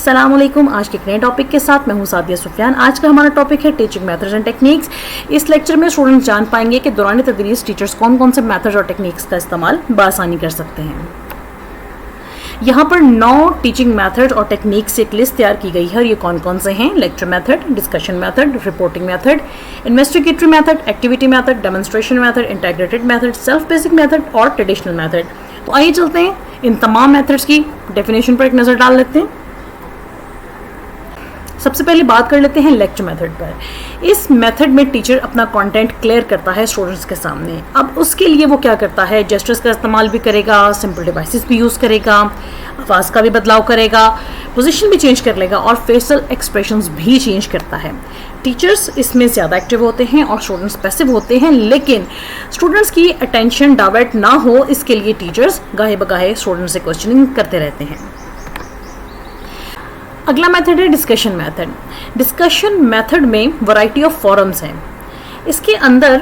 अस्सलाम वालेकुम। आज के एक नए टॉपिक के साथ मैं हूं सादिया सुफियान। आज का हमारा टॉपिक है टीचिंग मेथड्स एंड टेक्निक्स। इस लेक्चर में स्टूडेंट्स जान पाएंगे कि दौरान तदरीस टीचर्स कौन कौन से मेथड्स और टेक्निक्स का इस्तेमाल बआसानी कर सकते हैं। यहाँ पर 9 टीचिंग मेथड और टेक्निक्स एक लिस्ट तैयार की गई है और ये कौन कौन से हैं: lecture method, discussion method, reporting method, investigatory method, activity method, demonstration method, integrated method, self basic method और ट्रेडिशनल मेथड। तो आइए चलते हैं इन तमाम मेथड्स की डेफिनेशन पर एक नज़र डाल लेते हैं। सबसे पहले बात कर लेते हैं लेक्चर मेथड पर। इस मेथड में टीचर अपना कंटेंट क्लियर करता है स्टूडेंट्स के सामने। अब उसके लिए वो क्या करता है, जेस्चर्स का इस्तेमाल भी करेगा, सिंपल डिवाइसेस भी यूज़ करेगा, आवाज़ का भी बदलाव करेगा, पोजीशन भी चेंज कर लेगा और फेशियल एक्सप्रेशंस भी चेंज करता है। टीचर्स इसमें ज़्यादा एक्टिव होते हैं और स्टूडेंट्स पैसिव होते हैं, लेकिन स्टूडेंट्स की अटेंशन डाइवर्ट ना हो इसके लिए टीचर्स गाहे बगाहे स्टूडेंट्स से क्वेश्चनिंग करते रहते हैं। अगला मेथड है डिस्कशन मेथड। डिस्कशन मेथड में वैरायटी ऑफ फोरम्स हैं। इसके अंदर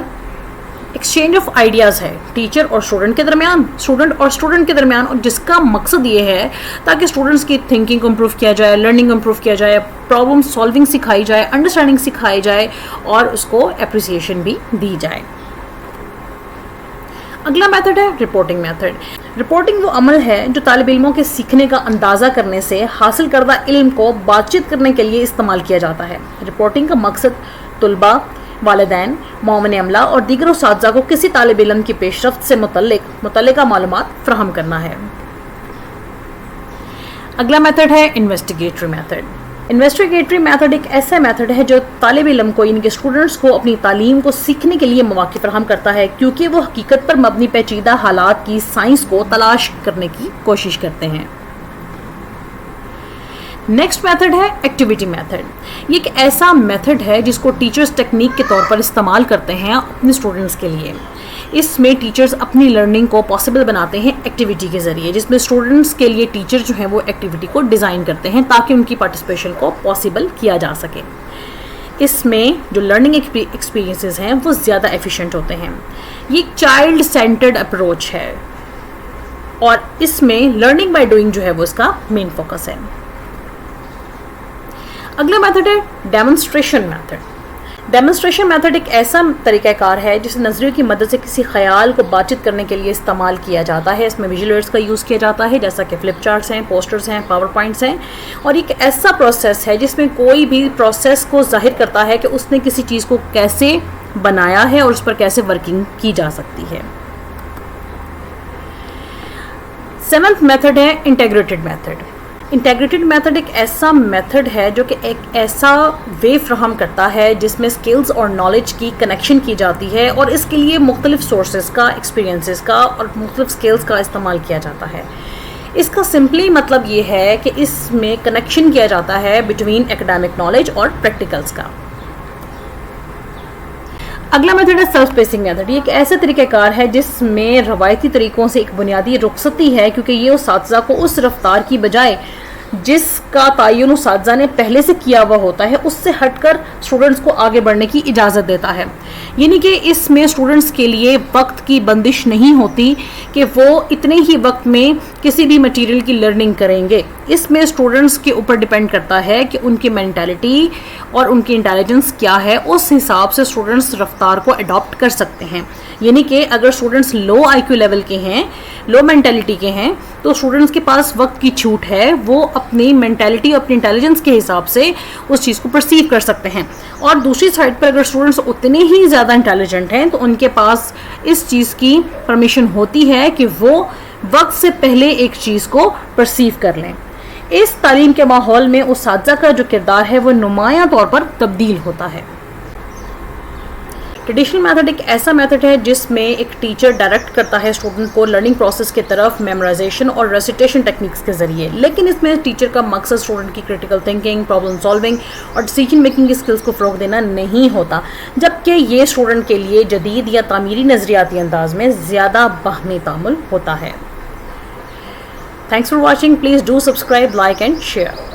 एक्सचेंज ऑफ आइडियाज़ है टीचर और स्टूडेंट के दरमियान, स्टूडेंट और स्टूडेंट के दरमियान, और जिसका मकसद ये है ताकि स्टूडेंट्स की थिंकिंग को इम्प्रूव किया जाए, लर्निंग इम्प्रूव किया जाए, प्रॉब्लम सॉल्विंग सिखाई जाए, अंडरस्टैंडिंग सिखाई जाए और उसको अप्रिसिएशन भी दी जाए। अगला मेथड है रिपोर्टिंग मेथड। रिपोर्टिंग वो अमल है जो तालिब इल्मों के सीखने का अंदाज़ा करने से हासिल करदा इल्म को बातचीत करने के लिए इस्तेमाल किया जाता है। रिपोर्टिंग का मकसद तुलबा, वालिदैन, मोमिन अमला और दीगर उस्ताज़ा को किसी तालिब इल्म की पेशरफ्त से मुतल्लिका मालूमात फराहम करना है। अगला मेथड है इन्वेस्टिगेटरी मेथड। इन्वेस्टिगेटरी मेथड एक ऐसा मेथड है जो तालिब इल्म को, यानी कि स्टूडेंट्स को, अपनी तालीम को सीखने के लिए मौक़े फराहम करता है, क्योंकि वो हकीकत पर मबनी पेचीदा हालात की साइंस को तलाश करने की कोशिश करते हैं। नेक्स्ट मेथड है एक्टिविटी मेथड। ये एक ऐसा मेथड है जिसको टीचर्स टेक्निक के तौर पर इस्तेमाल करते हैं अपने स्टूडेंट्स के लिए। इसमें टीचर्स अपनी लर्निंग को पॉसिबल बनाते हैं एक्टिविटी के ज़रिए, जिसमें स्टूडेंट्स के लिए टीचर जो हैं वो एक्टिविटी को डिज़ाइन करते हैं ताकि उनकी पार्टिसिपेशन को पॉसिबल किया जा सके। इसमें जो लर्निंग एक्सपीरियंसेस हैं वो ज़्यादा एफिशिएंट होते हैं। ये एक चाइल्ड सेंटर्ड अप्रोच है और इसमें लर्निंग बाय डूइंग जो है वो इसका मेन फोकस है। अगला मेथड है डेमोन्स्ट्रेशन मेथड। डेमोन्स्ट्रेशन मेथड एक ऐसा तरीक़ाकार है जिसे नज़रियों की मदद से किसी ख्याल को बातचीत करने के लिए इस्तेमाल किया जाता है। इसमें विजुअल एड्स का यूज़ किया जाता है, जैसा कि फ्लिप चार्ट्स हैं, पोस्टर्स हैं, पावर पॉइंट्स हैं, और एक ऐसा प्रोसेस है जिसमें कोई भी प्रोसेस को जाहिर करता है कि उसने किसी चीज़ को कैसे बनाया है और उस पर कैसे वर्किंग की जा सकती है। 7th मेथड है इंटीग्रेटेड मेथड। इंटीग्रेटेड मेथड एक ऐसा मेथड है जो कि एक ऐसा वे फ्राहम करता है जिसमें स्किल्स और नॉलेज की कनेक्शन की जाती है और इसके लिए मुख्तलिफ सोर्सेज का, एक्सपीरियंसेस का और मुख्तलिफ स्किल्स का इस्तेमाल किया जाता है। इसका सिंपली मतलब ये है कि इसमें कनेक्शन किया जाता है बिटवीन एकेडमिक नॉलेज और प्रैक्टिकल्स का। अगला मेथड है सेल्फ बेसिक मेथड। ये एक ऐसे तरीक़ाकार है जिसमें रवायती तरीक़ों से एक बुनियादी रुखसती है, क्योंकि ये उस्ताज़ा को उस रफ्तार की बजाय जिसका तयन उस्ताज़ा ने पहले से किया हुआ होता है उससे हटकर स्टूडेंट्स को आगे बढ़ने की इजाज़त देता है। यानी कि इसमें स्टूडेंट्स के लिए वक्त की बंदिश नहीं होती कि वो इतने ही वक्त में किसी भी मटेरियल की लर्निंग करेंगे। इसमें स्टूडेंट्स के ऊपर डिपेंड करता है कि उनकी मेंटालिटी और उनकी इंटेलिजेंस क्या है, उस हिसाब से स्टूडेंट्स रफ्तार को अडॉप्ट कर सकते हैं। यानी कि अगर स्टूडेंट्स लो IQ लेवल के हैं, लो मेंटालिटी के हैं, तो स्टूडेंट्स के पास वक्त की छूट है, वो अपनी मेंटालिटी और अपनी इंटेलिजेंस के हिसाब से उस चीज़ को परसीव कर सकते हैं। और दूसरी साइड पर अगर स्टूडेंट्स उतने ही ज़्यादा इंटेलिजेंट हैं तो उनके पास इस चीज़ की परमिशन होती है कि वो वक्त से पहले एक चीज़ को परसीव कर लें। इस तालीम के माहौल में उस्ताज़ा का जो किरदार है वो नुमायां तौर पर तब्दील होता है। ट्रेडिशनल मेथड एक ऐसा मेथड है जिसमें एक टीचर डायरेक्ट करता है स्टूडेंट को लर्निंग प्रोसेस की तरफ मेमोराइजेशन और रेसिटेशन टेक्निक्स के ज़रिए, लेकिन इसमें टीचर का मकसद स्टूडेंट की क्रिटिकल थिंकिंग, प्रॉब्लम सॉल्विंग और डिसीजन मेकिंग की स्किल्स को फ़रोग़ देना नहीं होता, जबकि ये स्टूडेंट के लिए जदीद या तामीरी नज़रियाती अंदाज में ज़्यादा बाहमी तामुल होता है। Thanks for watching. Please do subscribe, like and share.